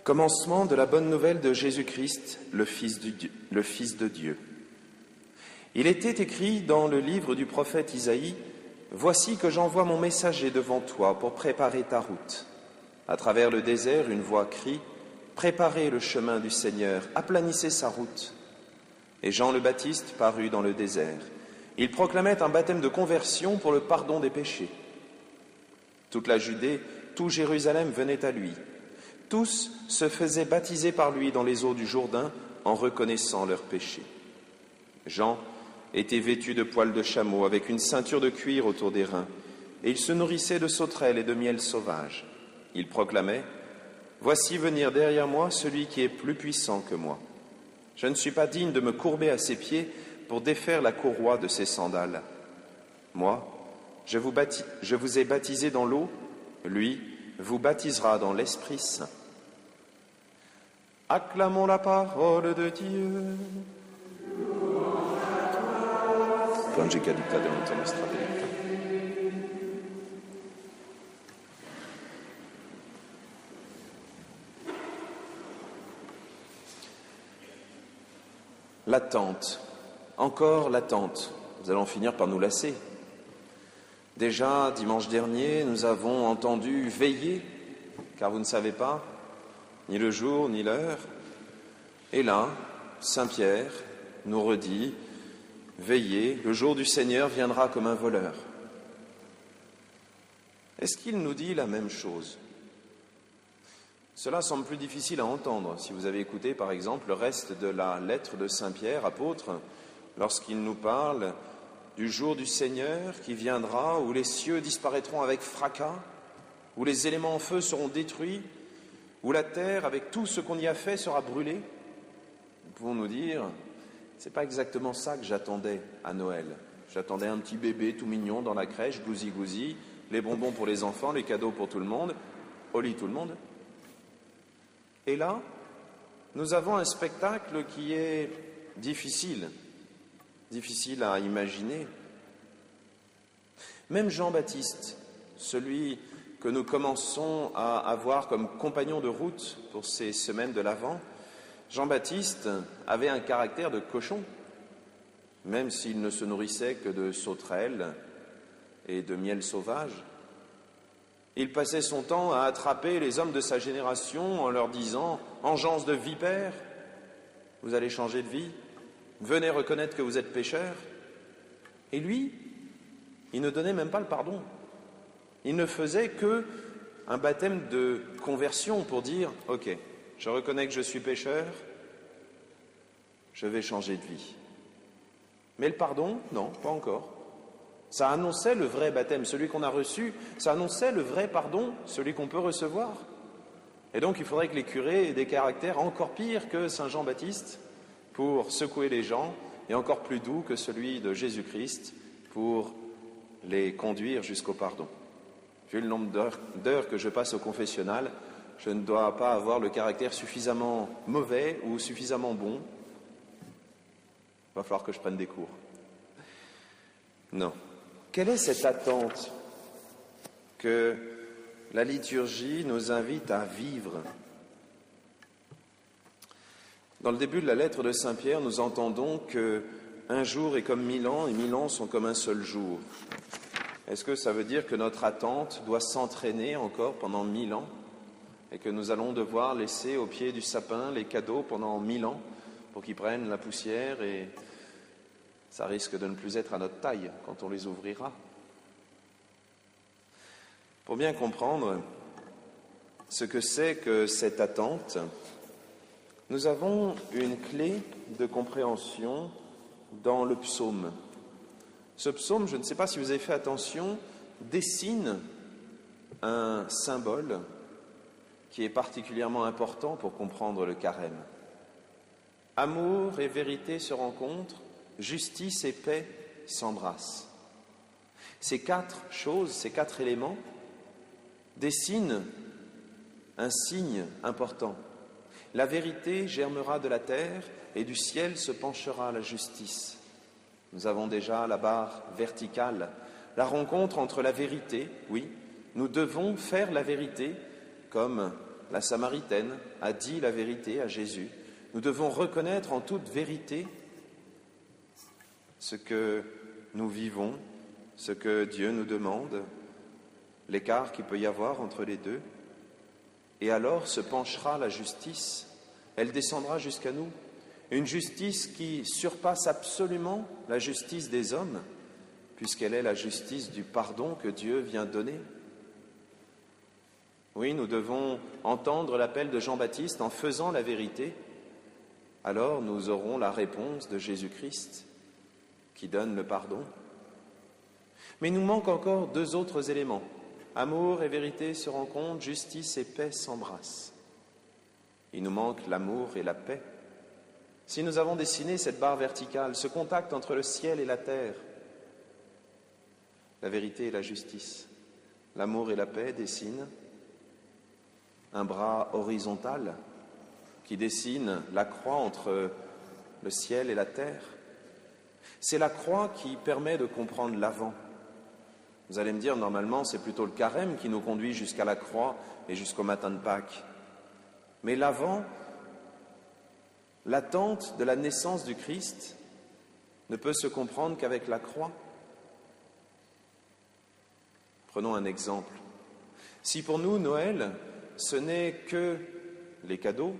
Commencement de la bonne nouvelle de Jésus-Christ, le Fils de Dieu. Il était écrit dans le livre du prophète Isaïe, « Voici que j'envoie mon messager devant toi pour préparer ta route. À travers le désert, une voix crie, « Préparez le chemin du Seigneur, aplanissez sa route. » Et Jean le Baptiste parut dans le désert. Il proclamait un baptême de conversion pour le pardon des péchés. Toute la Judée, tout Jérusalem venait à lui. Tous se faisaient baptiser par lui dans les eaux du Jourdain en reconnaissant leurs péchés. Jean était vêtu de poils de chameau avec une ceinture de cuir autour des reins, et il se nourrissait de sauterelles et de miel sauvage. Il proclamait « Voici venir derrière moi celui qui est plus puissant que moi. Je ne suis pas digne de me courber à ses pieds pour défaire la courroie de ses sandales. Moi, je vous ai baptisé dans l'eau, lui vous baptisera dans l'Esprit Saint. » Acclamons la parole de Dieu. L'attente, encore l'attente. Nous allons finir par nous lasser. Déjà, dimanche dernier, nous avons entendu « veiller », car vous ne savez pas, ni le jour, ni l'heure. Et là, Saint Pierre nous redit « veillez, le jour du Seigneur viendra comme un voleur ». Est-ce qu'il nous dit la même chose ? Cela semble plus difficile à entendre si vous avez écouté, par exemple, le reste de la lettre de Saint Pierre, apôtre, lorsqu'il nous parle du jour du Seigneur qui viendra, où les cieux disparaîtront avec fracas, où les éléments en feu seront détruits, où la terre, avec tout ce qu'on y a fait, sera brûlée. Nous pouvons nous dire, c'est pas exactement ça que j'attendais à Noël. J'attendais un petit bébé tout mignon dans la crèche, gousi-gousi, les bonbons pour les enfants, les cadeaux pour tout le monde, au lit tout le monde. Et là, nous avons un spectacle qui est difficile à imaginer. Même Jean-Baptiste, celui que nous commençons à avoir comme compagnon de route pour ces semaines de l'Avent, Jean-Baptiste avait un caractère de cochon, même s'il ne se nourrissait que de sauterelles et de miel sauvage. Il passait son temps à attraper les hommes de sa génération en leur disant « Engeance de vipères, vous allez changer de vie, venez reconnaître que vous êtes pécheurs. » Et lui, il ne donnait même pas le pardon. Il ne faisait qu'un baptême de conversion pour dire « Ok, je reconnais que je suis pécheur, je vais changer de vie. » Mais le pardon, non, pas encore. Ça annonçait le vrai baptême, celui qu'on a reçu, ça annonçait le vrai pardon, celui qu'on peut recevoir. Et donc il faudrait que les curés aient des caractères encore pires que Saint Jean-Baptiste pour secouer les gens, et encore plus doux que celui de Jésus-Christ pour les conduire jusqu'au pardon. Vu le nombre d'heures que je passe au confessionnal, je ne dois pas avoir le caractère suffisamment mauvais ou suffisamment bon. Il va falloir que je prenne des cours. Non. Quelle est cette attente que la liturgie nous invite à vivre ? Dans le début de la lettre de Saint Pierre, nous entendons qu'un jour est comme 1000 ans et 1000 ans sont comme un seul jour. Est-ce que ça veut dire que notre attente doit s'entraîner encore pendant 1000 ans et que nous allons devoir laisser au pied du sapin les cadeaux pendant 1000 ans pour qu'ils prennent la poussière et ça risque de ne plus être à notre taille quand on les ouvrira. Pour bien comprendre ce que c'est que cette attente, nous avons une clé de compréhension dans le psaume. Ce psaume, je ne sais pas si vous avez fait attention, dessine un symbole qui est particulièrement important pour comprendre le carême. Amour et vérité se rencontrent, justice et paix s'embrassent. Ces quatre choses, ces quatre éléments dessinent un signe important. La vérité germera de la terre et du ciel se penchera la justice. Nous avons déjà la barre verticale, la rencontre entre la vérité, oui, nous devons faire la vérité comme la Samaritaine, a dit la vérité à Jésus. Nous devons reconnaître en toute vérité ce que nous vivons, ce que Dieu nous demande, l'écart qu'il peut y avoir entre les deux. Et alors se penchera la justice, elle descendra jusqu'à nous. Une justice qui surpasse absolument la justice des hommes, puisqu'elle est la justice du pardon que Dieu vient donner. Oui, nous devons entendre l'appel de Jean-Baptiste en faisant la vérité. Alors nous aurons la réponse de Jésus-Christ qui donne le pardon. Mais il nous manque encore 2 autres éléments. Amour et vérité se rencontrent, justice et paix s'embrassent. Il nous manque l'amour et la paix. Si nous avons dessiné cette barre verticale, ce contact entre le ciel et la terre, la vérité et la justice, l'amour et la paix dessinent un bras horizontal qui dessine la croix entre le ciel et la terre. C'est la croix qui permet de comprendre l'avant. Vous allez me dire, normalement, c'est plutôt le carême qui nous conduit jusqu'à la croix et jusqu'au matin de Pâques. Mais l'avant, l'attente de la naissance du Christ, ne peut se comprendre qu'avec la croix. Prenons un exemple. Si pour nous, Noël, ce n'est que les cadeaux,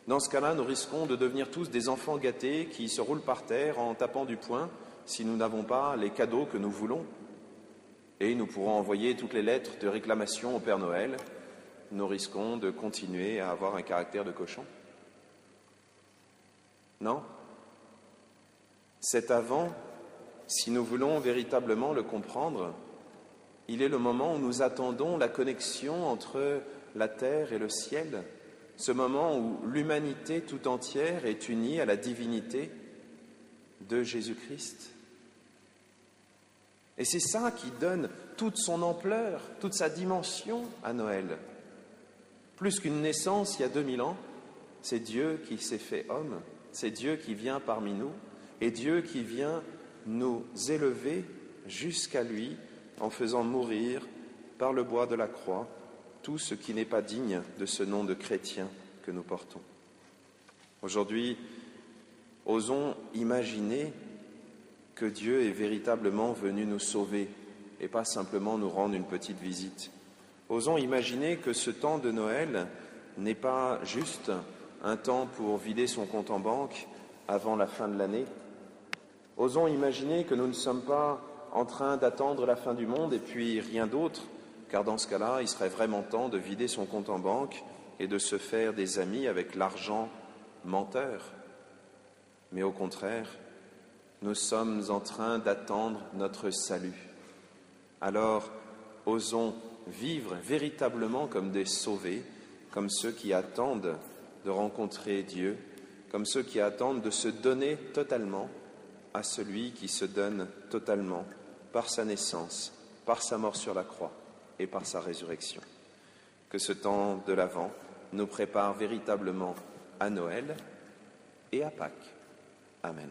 dans ce cas-là, nous risquons de devenir tous des enfants gâtés qui se roulent par terre en tapant du poing si nous n'avons pas les cadeaux que nous voulons. Et nous pourrons envoyer toutes les lettres de réclamation au Père Noël. Nous risquons de continuer à avoir un caractère de cochon. Non. Cet avant, si nous voulons véritablement le comprendre, il est le moment où nous attendons la connexion entre la terre et le ciel, ce moment où l'humanité tout entière est unie à la divinité de Jésus-Christ. Et c'est ça qui donne toute son ampleur, toute sa dimension à Noël. Plus qu'une naissance il y a 2000 ans, c'est Dieu qui s'est fait homme, c'est Dieu qui vient parmi nous, et Dieu qui vient nous élever jusqu'à lui en faisant mourir par le bois de la croix tout ce qui n'est pas digne de ce nom de chrétien que nous portons. Aujourd'hui, osons imaginer que Dieu est véritablement venu nous sauver et pas simplement nous rendre une petite visite. Osons imaginer que ce temps de Noël n'est pas juste un temps pour vider son compte en banque avant la fin de l'année. Osons imaginer que nous ne sommes pas en train d'attendre la fin du monde et puis rien d'autre, car dans ce cas-là, il serait vraiment temps de vider son compte en banque et de se faire des amis avec l'argent menteur. Mais au contraire, nous sommes en train d'attendre notre salut. Alors, osons vivre véritablement comme des sauvés, comme ceux qui attendent de rencontrer Dieu, comme ceux qui attendent de se donner totalement à celui qui se donne totalement par sa naissance, par sa mort sur la croix et par sa résurrection. Que ce temps de l'Avent nous prépare véritablement à Noël et à Pâques. Amen.